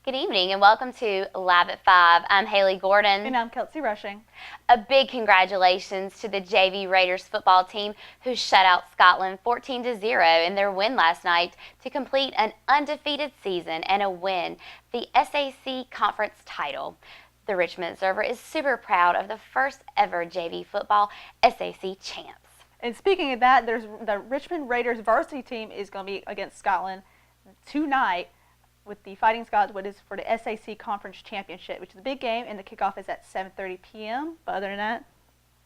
Good evening and welcome to Live at 5. I'm Haley Gordon. And I'm Kelsey Rushing. A big congratulations to the JV Raiders football team who shut out Scotland 14-0 in their win last night to complete an undefeated season and win the SAC Conference title. The Richmond Observer is super proud of the first ever JV football SAC champs. And speaking of that, the Richmond Raiders varsity team is going to be against Scotland tonight with the Fighting Scots, what is for the SAC Conference Championship, which is a big game, and the kickoff is at 7:30 p.m. But other than that,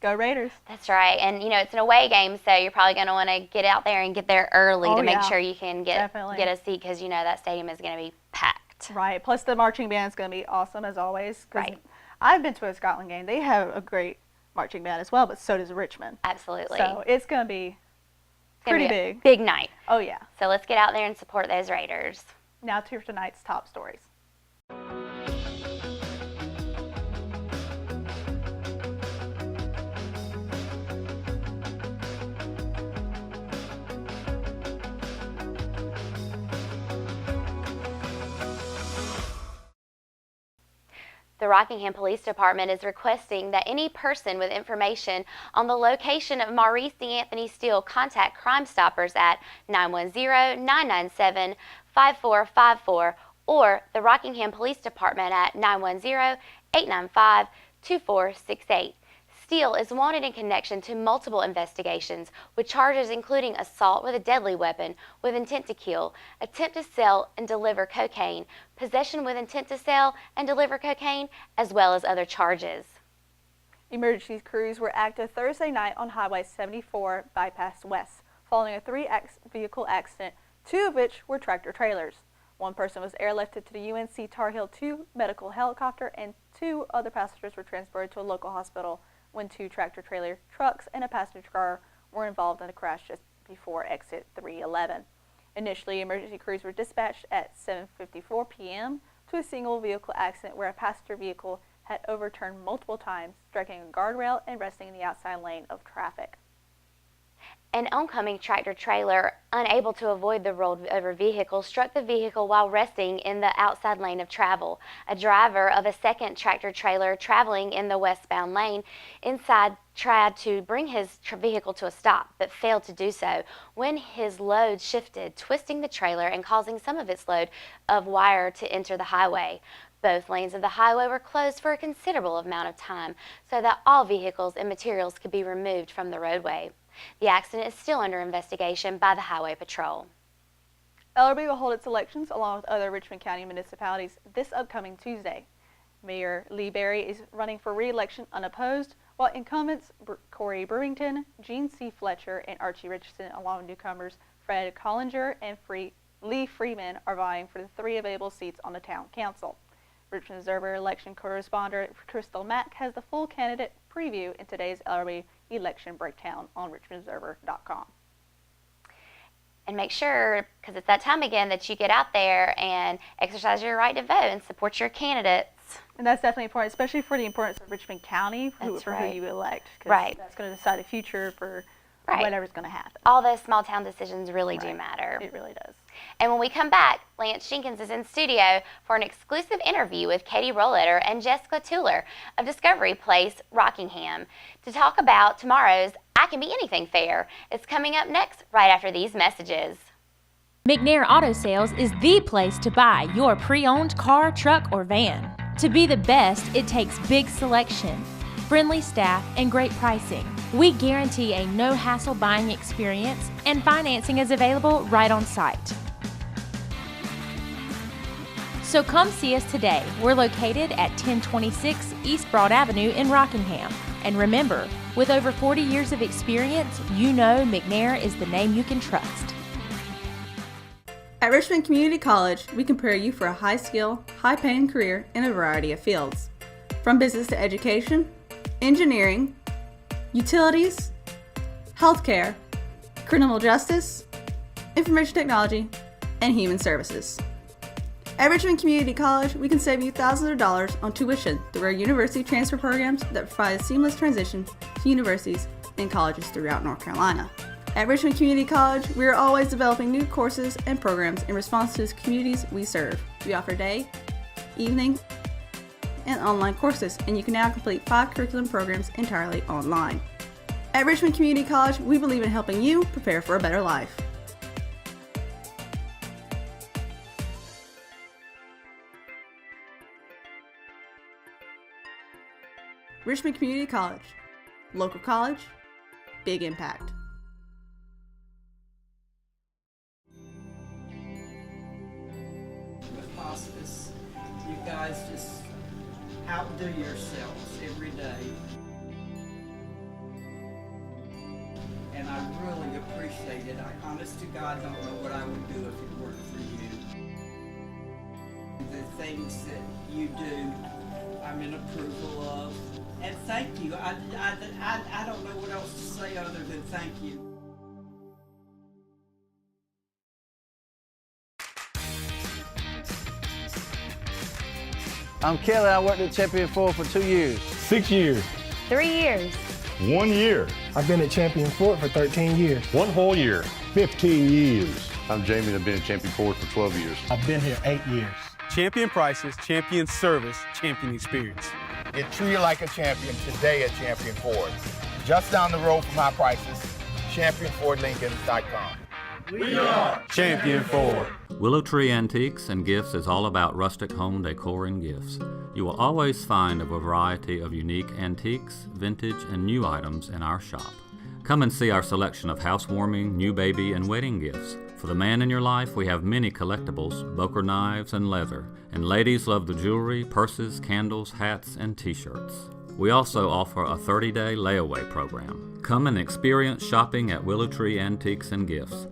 go Raiders. That's right. And, you know, it's an away game, so you're probably going to want to get out there and get there early to make sure you can get a seat because, you know, that stadium is going to be packed. Right. Plus, the marching band is going to be awesome, as always. Right. I've been to a Scotland game. They have a great marching band as well, but so does Richmond. Absolutely. So it's going to be pretty big. Big night. Oh, yeah. So let's get out there and support those Raiders. Now to tonight's top stories. The Rockingham Police Department is requesting that any person with information on the location of Maurice D'Anthony Steele contact Crime Stoppers at 910-997-5454 or the Rockingham Police Department at 910-895-2468. Steele is wanted in connection to multiple investigations with charges including assault with a deadly weapon with intent to kill, attempt to sell and deliver cocaine, possession with intent to sell and deliver cocaine, as well as other charges. Emergency crews were active Thursday night on Highway 74 Bypass West, following a three-vehicle accident, two of which were tractor trailers. One person was airlifted to the UNC Tar Heel 2 medical helicopter, and two other passengers were transported to a local hospital when two tractor-trailer trucks and a passenger car were involved in a crash just before exit 311. Initially, emergency crews were dispatched at 7:54 p.m. to a single vehicle accident where a passenger vehicle had overturned multiple times, striking a guardrail and resting in the outside lane of traffic. An oncoming tractor-trailer, unable to avoid the rolled-over vehicle, struck the vehicle while resting in the outside lane of travel. A driver of a second tractor-trailer traveling in the westbound lane inside tried to bring his vehicle to a stop, but failed to do so when his load shifted, twisting the trailer and causing some of its load of wire to enter the highway. Both lanes of the highway were closed for a considerable amount of time so that all vehicles and materials could be removed from the roadway. The accident is still under investigation by the Highway Patrol. Ellerbe will hold its elections along with other Richmond County municipalities this upcoming Tuesday. Mayor Lee Berry is running for re-election unopposed, while incumbents Corey Brewington, Gene C. Fletcher, and Archie Richardson, along with newcomers Fred Collinger and Lee Freeman, are vying for the three available seats on the town council. Richmond Observer election correspondent Crystal Mack has the full candidate preview in today's Ellerbe election breakdown on richmondobserver.com. And make sure, because it's that time again, that you get out there and exercise your right to vote and support your candidates. And that's definitely important, especially for the importance of Richmond County, who you elect. Because that's going to decide the future for whatever's going to happen. All those small town decisions really do matter. It really does. And when we come back, Lance Jenkins is in studio for an exclusive interview with Katie Rolleder and Jessica Tuller of Discovery Place, Rockingham, to talk about tomorrow's I Can Be Anything fair. It's coming up next, right after these messages. McNair Auto Sales is the place to buy your pre-owned car, truck, or van. To be the best, it takes big selection, friendly staff, and great pricing. We guarantee a no-hassle buying experience, and financing is available right on site. So come see us today. We're located at 1026 East Broad Avenue in Rockingham. And remember, with over 40 years of experience, you know McNair is the name you can trust. At Richmond Community College, we prepare you for a high-skill, high-paying career in a variety of fields. From business to education, engineering, utilities, healthcare, criminal justice, information technology, and human services. At Richmond Community College, we can save you thousands of dollars on tuition through our university transfer programs that provide a seamless transition to universities and colleges throughout North Carolina. At Richmond Community College, we are always developing new courses and programs in response to the communities we serve. We offer day, evening, and online courses, and you can now complete 5 curriculum programs entirely online. At Richmond Community College, we believe in helping you prepare for a better life. Richmond Community College. Local college, big impact. With hospice, you guys just outdo yourselves every day. And I really appreciate it. I honest to God don't know what I would do if it weren't for you. The things that you do, I'm in approval of. And thank you. I don't know what else to say other than thank you. I'm Kelly. I worked at Champion 4 for 2 years. 6 years. 3 years. 1 year. I've been at Champion Fort for 13 years. 1 whole year. 15 years. I'm Jamie and I've been at Champion Ford for 12 years. I've been here 8 years. Champion prices, champion service, champion experience. Get treated like a champion today at Champion Ford. Just down the road from our prices, championfordlincoln.com. We are Champion Ford. Willow Tree Antiques and Gifts is all about rustic home decor and gifts. You will always find a variety of unique antiques, vintage, and new items in our shop. Come and see our selection of housewarming, new baby, and wedding gifts. For the man in your life, we have many collectibles, Boker knives, and leather. And ladies love the jewelry, purses, candles, hats, and t-shirts. We also offer a 30-day layaway program. Come and experience shopping at Willow Tree Antiques and Gifts.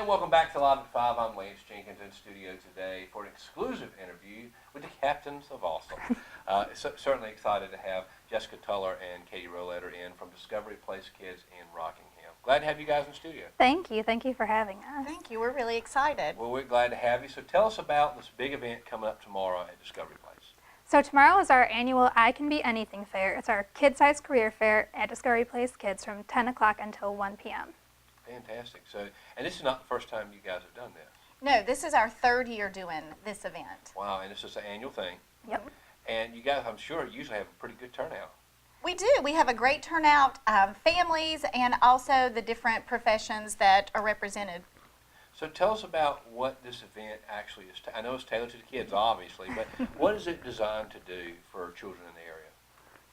Welcome back to Live at 5. I'm Lance Jenkins in studio today for an exclusive interview with the Captains of Awesome. Certainly excited to have Jessica Tuller and Katie Roletter in from Discovery Place Kids in Rockingham. Glad to have you guys in studio. Thank you. Thank you for having us. Thank you. We're really excited. Well, we're glad to have you. So tell us about this big event coming up tomorrow at Discovery Place. So tomorrow is our annual I Can Be Anything Fair. It's our kid-sized career fair at Discovery Place Kids from 10 o'clock until 1 p.m. Fantastic. So, and this is not the first time you guys have done this. No, this is our 3rd year doing this event. Wow, and this is an annual thing. Yep. And you guys, I'm sure, usually have a pretty good turnout. We do. We have a great turnout, families, and also the different professions that are represented. So tell us about what this event actually is. I know it's tailored to the kids, obviously, but what is it designed to do for children in the area?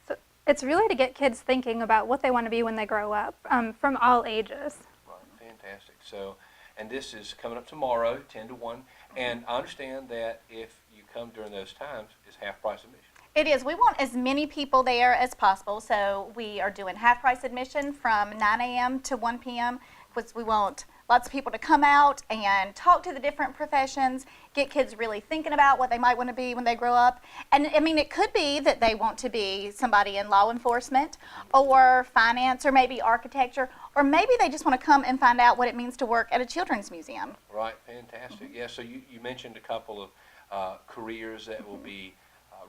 So it's really to get kids thinking about what they want to be when they grow up, from all ages. Right, fantastic. So, and this is coming up tomorrow, 10 to 1, and I understand that if you come during those times, it's half price admission. It is. We want as many people there as possible, so we are doing half price admission from 9 a.m. to 1 p.m. because we want lots of people to come out and talk to the different professions, get kids really thinking about what they might want to be when they grow up. And I mean, it could be that they want to be somebody in law enforcement or finance or maybe architecture, or maybe they just want to come and find out what it means to work at a children's museum. Right, fantastic. Yeah, so you mentioned a couple of careers that will be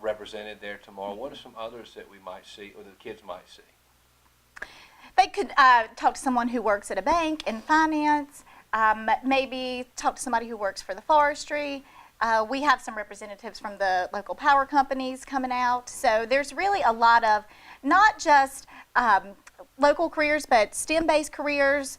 represented there tomorrow. What are some others that we might see, or the kids might see? They could talk to someone who works at a bank in finance, maybe talk to somebody who works for the forestry. We have some representatives from the local power companies coming out. So there's really a lot of not just local careers, but STEM-based careers,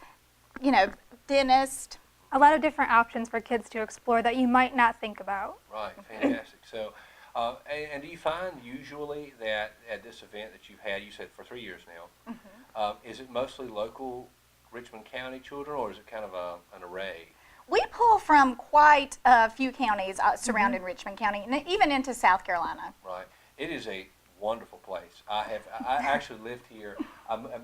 you know, dentist. A lot of different options for kids to explore that you might not think about. Right, fantastic. So, and do you find usually that at this event that you've had, you said for 3 years now, is it mostly local Richmond County children, or is it kind of an array? We pull from quite a few counties surrounding Richmond County, and even into South Carolina. Right. It is a wonderful place. I actually lived here.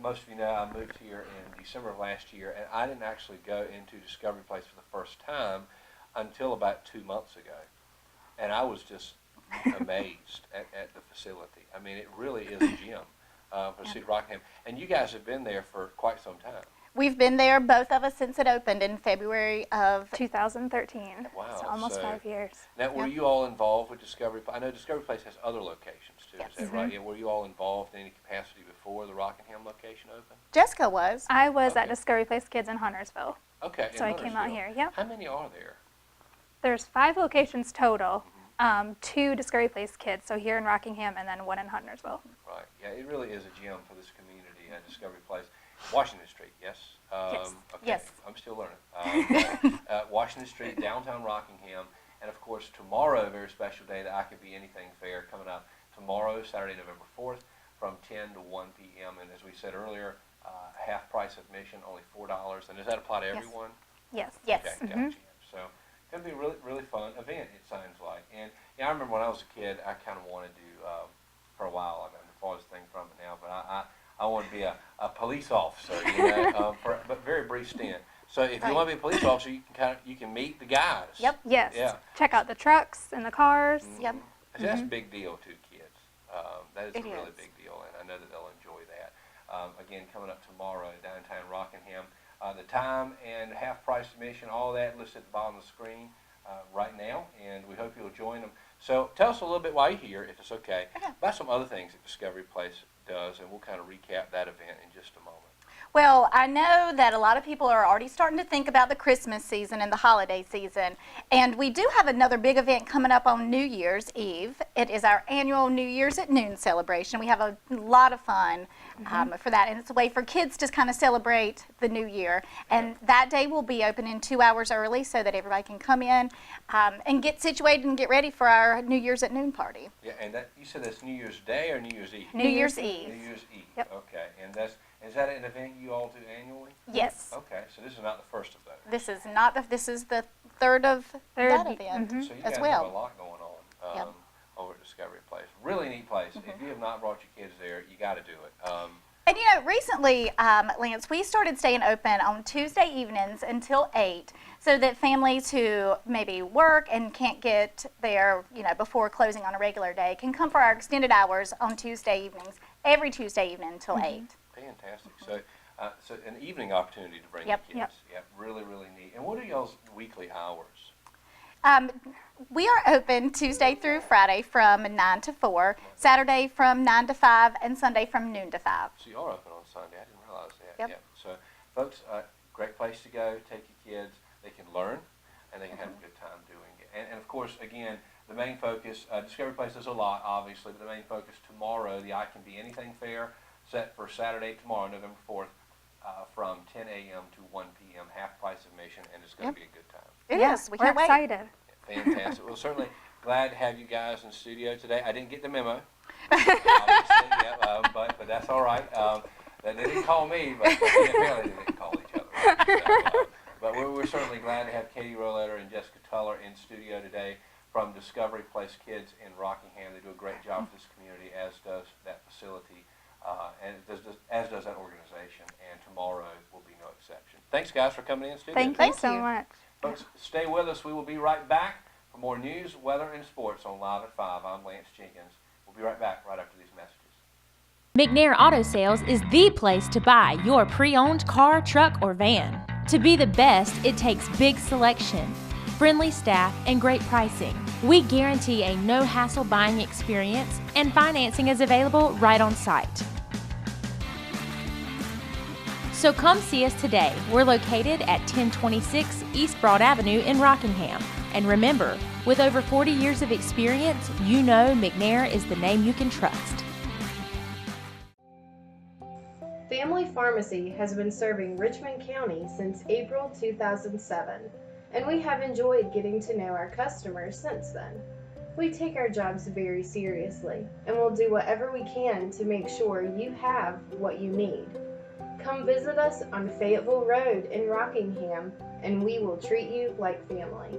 Most of you know I moved here in December of last year, and I didn't actually go into Discovery Place for the first time until about 2 months ago. And I was just amazed at the facility. I mean, it really is a gym for Cedar Rockingham. And you guys have been there for quite some time. We've been there, both of us, since it opened in February of 2013. Wow. So almost so 5 years. Now, were you all involved with Discovery Place? I know Discovery Place has other locations too, Yes. is that right? Yeah, were you all involved in any capacity before the Rockingham location opened? Jessica was. I was at Okay. Discovery Place Kids in Huntersville. Okay. So I came out Huntersville. here, yep. How many are there? There's 5 locations total, 2 Discovery Place Kids, so here in Rockingham and then 1 in Huntersville. Right. Yeah, it really is a gym for this community at Discovery Place. Washington Street, yes? Yes. Okay. Yes. I'm still learning. Washington Street, downtown Rockingham, and of course tomorrow, a very special day, the I Can Be Anything Fair coming up tomorrow, Saturday, November 4th, from 10 to 1 p.m. And as we said earlier, half price admission, only $4. And does that apply to Yes. everyone? Yes. Yes. Okay, gotcha. So it's going to be a really, really fun event, it sounds like. And yeah, I remember when I was a kid, I kind of wanted to, for a while, I mean, the farthest thing from it now, but I want to be a police officer, you know, but very brief stint. So if you want to be a police officer, you can meet the guys. Yep. Yes. Yeah. Check out the trucks and the cars. Yep. So that's a big deal to kids. That is It a really is. big deal, and I know that they'll enjoy that. Again, coming up tomorrow, downtown Rockingham. The time and half price admission, all that listed at the bottom of the screen right now, and we hope you'll join them. So tell us a little bit while you're here, if it's okay, about some other things that Discovery Place does, and we'll kind of recap that event in just a moment. Well, I know that a lot of people are already starting to think about the Christmas season and the holiday season, and we do have another big event coming up on New Year's Eve. It is our annual New Year's at Noon celebration. We have a lot of fun for that, and it's a way for kids to kind of celebrate the new year. And that day will be opening 2 hours early so that everybody can come in and get situated and get ready for our New Year's at Noon party. Yeah, and that you said that's New Year's Day or New Year's Eve? New Year's Eve. New Year's Eve. Yep. Okay, and is that an event you all do annually? Yes. Okay, so this is not the first of those. This is not the, this is the third of that event So you as guys well. have a lot going on Yep. over at Discovery Place. Really neat place. If you have not brought your kids there, you got to do it. And you know, recently, Lance, we started staying open on Tuesday evenings until 8, so that families who maybe work and can't get there, you know, before closing on a regular day can come for our extended hours on Tuesday evenings, every Tuesday evening until 8. Fantastic. So an evening opportunity to bring Yep. the kids. Yep. Really, really neat. And what are y'all's weekly hours? We are open Tuesday through Friday from 9 to 4, Saturday from 9 to 5, and Sunday from noon to 5. So you are open on Sunday. I didn't realize that. Yep. Yeah. So folks, great place to go. Take your kids. They can learn, and they can have a good time doing it. And of course, again, the main focus, Discovery Place does a lot, obviously, but the main focus tomorrow, the I Can Be Anything Fair, set for Saturday, tomorrow, November 4th, from 10 a.m. to 1 p.m., half price admission, and it's going to be a good time. It is. We We're can't wait. excited. Fantastic. Well, certainly glad to have you guys in the studio today. I didn't get the memo, obviously, yeah, but that's all right. They didn't call me, but apparently they didn't call each other. So, but we're certainly glad to have Katie Roletter and Jessica Tuller in studio today from Discovery Place Kids in Rockingham. They do a great job for this community, as does that facility, and as does that organization. And tomorrow will be no exception. Thanks, guys, for coming in studio. Thank today. you so much. Folks, stay with us. We will be right back for more news, weather, and sports on Live at 5. I'm Lance Jenkins. We'll be right back right after these messages. McNair Auto Sales is the place to buy your pre-owned car, truck, or van. To be the best, it takes big selection, friendly staff, and great pricing. We guarantee a no-hassle buying experience, and financing is available right on site. So come see us today. We're located at 1026 East Broad Avenue in Rockingham. And remember, with over 40 years of experience, you know McNair is the name you can trust. Family Pharmacy has been serving Richmond County since April 2007, and we have enjoyed getting to know our customers since then. We take our jobs very seriously, and will do whatever we can to make sure you have what you need. Come visit us on Fayetteville Road in Rockingham, and we will treat you like family.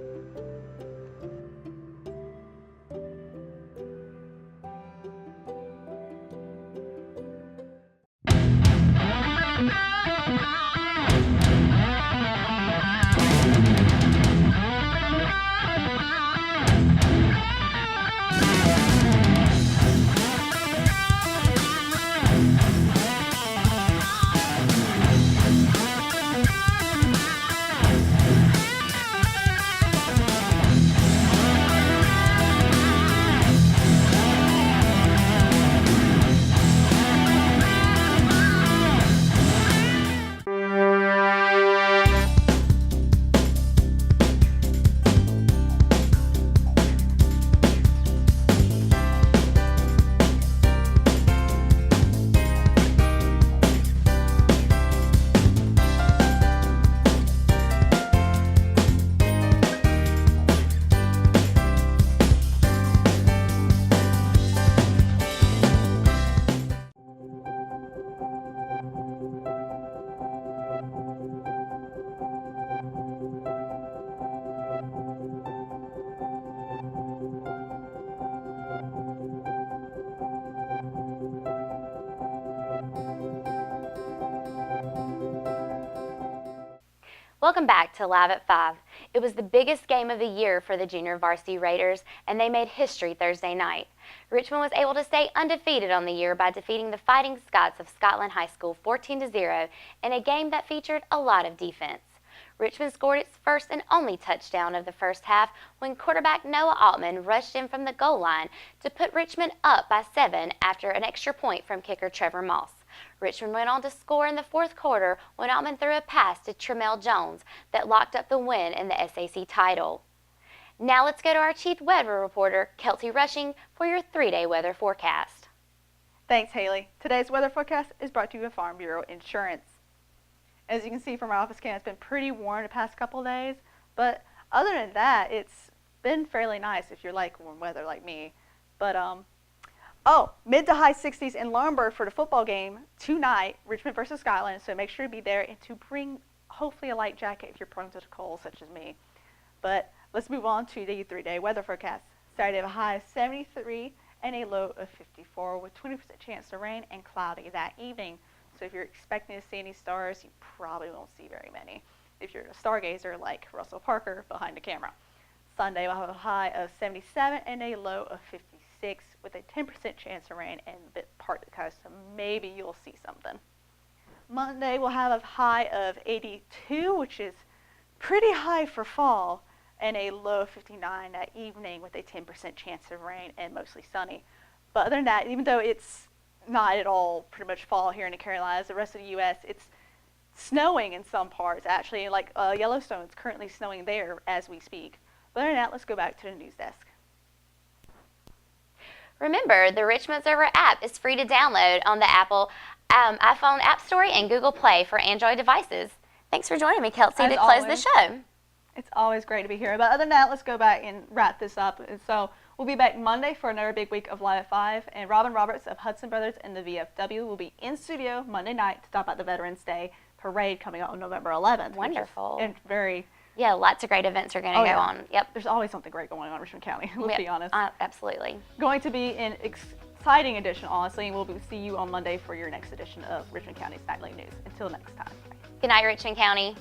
Welcome back to Live at 5. It was the biggest game of the year for the junior varsity Raiders, and they made history Thursday night. Richmond was able to stay undefeated on the year by defeating the Fighting Scots of Scotland High School 14-0 in a game that featured a lot of defense. Richmond scored its first and only touchdown of the first half when quarterback Noah Altman rushed in from the goal line to put Richmond up by 7 after an extra point from kicker Trevor Moss. Richmond went on to score in the fourth quarter when Altman threw a pass to Tremel Jones that locked up the win in the SAC title. Now let's go to our chief weather reporter, Kelsey Rushing, for your 3-day weather forecast. Thanks, Haley. Today's weather forecast is brought to you by Farm Bureau Insurance. As you can see from our office cam, it's been pretty warm the past couple of days, but other than that, it's been fairly nice if you're like warm weather like me. But mid to high 60s in Laurinburg for the football game tonight, Richmond versus Scotland. So make sure to be there and to bring hopefully a light jacket if you're prone to the cold, such as me. But let's move on to the 3-day weather forecast. Saturday, a high of 73 and a low of 54 with 20% chance of rain and cloudy that evening. So if you're expecting to see any stars, you probably won't see very many if you're a stargazer like Russell Parker behind the camera. Sunday, we'll have a high of 77 and a low of 56 with a 10% chance of rain and a bit part of the coast, so maybe you'll see something. Monday, we'll have a high of 82, which is pretty high for fall, and a low of 59 that evening with a 10% chance of rain and mostly sunny. But other than that, even though it's not at all pretty much fall here in the Carolinas, the rest of the U.S., it's snowing in some parts. Actually, like Yellowstone, it's currently snowing there as we speak. But other than that, let's go back to the news desk. Remember, the Richmond Observer app is free to download on the Apple iPhone App Store and Google Play for Android devices. Thanks for joining me, Kelsey, to close the show. It's always great to be here. But other than that, let's go back and wrap this up. And so we'll be back Monday for another big week of Live at 5. And Robin Roberts of Hudson Brothers and the VFW will be in studio Monday night to talk about the Veterans Day Parade coming up on November 11th. Wonderful. And very... Yeah, lots of great events are going to go on. Yep. There's always something great going on in Richmond County, let's be honest. Absolutely. Going to be an exciting edition, honestly, and we'll see you on Monday for your next edition of Richmond County's Nightly News. Until next time. Good night, Richmond County.